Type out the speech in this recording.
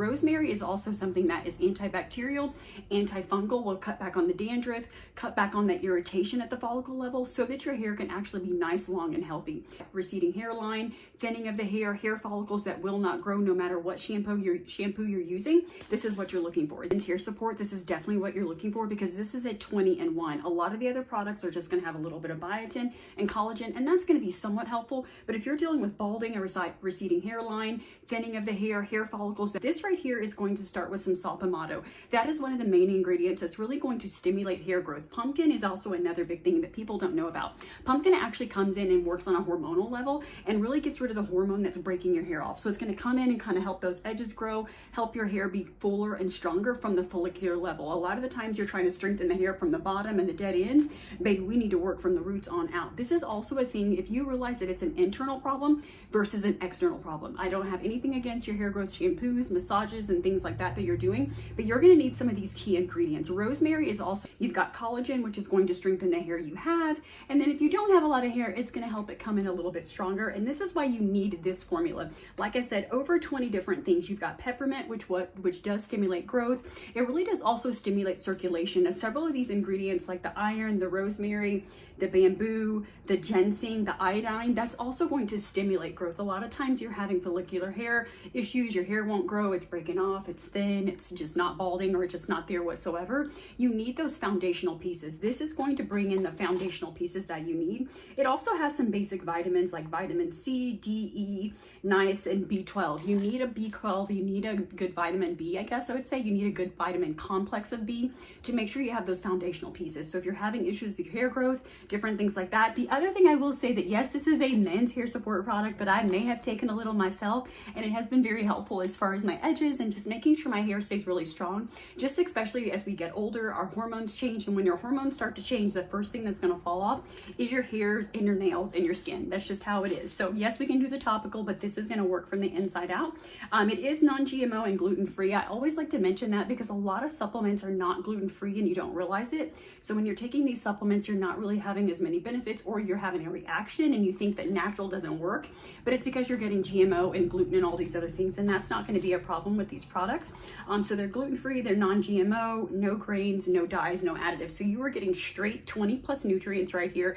Rosemary is also something that is antibacterial, antifungal, will cut back on the dandruff, cut back on that irritation at the follicle level so that your hair can actually be nice, long, and healthy. Receding hairline, thinning of the hair follicles that will not grow no matter what shampoo you're using. This is what you're looking for. And hair support, this is definitely what you're looking for because this is a 20-in-1. A lot of the other products are just going to have a little bit of biotin and collagen, and that's going to be somewhat helpful. But if you're dealing with balding or receding hairline, thinning of the hair follicles, this right here is going to start with some salpomato. That is one of the main ingredients that's really going to stimulate hair growth. Pumpkin is also another big thing that people don't know about. Pumpkin actually comes in and works on a hormonal level and really gets rid of the hormone that's breaking your hair off. So it's going to come in and kind of help those edges grow, help your hair be fuller and stronger from the follicular level. A lot of the times you're trying to strengthen the hair from the bottom and the dead ends. Baby, we need to work from the roots on out. This is also a thing if you realize that it's an internal problem versus an external problem. I don't have anything against your hair growth shampoos, massages, and things like that you're doing, but you're going to need some of these key ingredients. Rosemary is also, you've got collagen, which is going to strengthen the hair you have. And then if you don't have a lot of hair, it's going to help it come in a little bit stronger. And this is why you need this formula. Like I said, over 20 different things. You've got peppermint, which does stimulate growth. It really does also stimulate circulation. Now, several of these ingredients like the iron, the rosemary, the bamboo, the ginseng, the iodine, that's also going to stimulate growth. A lot of times you're having follicular hair issues, your hair won't grow, it's breaking off, it's thin, it's just not balding, or it's just not there whatsoever. You need those foundational pieces. This is going to bring in the foundational pieces that you need. It also has some basic vitamins like vitamin C, D, E, niacin, and B12. You need a B12, you need a good vitamin B, I guess I would say. You need a good vitamin complex of B to make sure you have those foundational pieces. So if you're having issues with your hair growth, different things like that. The other thing I will say that yes, this is a men's hair support product, but I may have taken a little myself and it has been very helpful as far as my edges and just making sure my hair stays really strong. Just especially as we get older, our hormones change, and when your hormones start to change, the first thing that's going to fall off is your hairs and your nails and your skin. That's just how it is. So yes, we can do the topical, but this is going to work from the inside out. It is non-GMO and gluten-free. I always like to mention that because a lot of supplements are not gluten-free and you don't realize it. So when you're taking these supplements, you're not really having as many benefits, or you're having a reaction and you think that natural doesn't work, but it's because you're getting GMO and gluten and all these other things, and that's not going to be a problem with these products. So they're gluten-free, they're non-GMO, no grains, no dyes, no additives. So you are getting straight 20+ nutrients right here.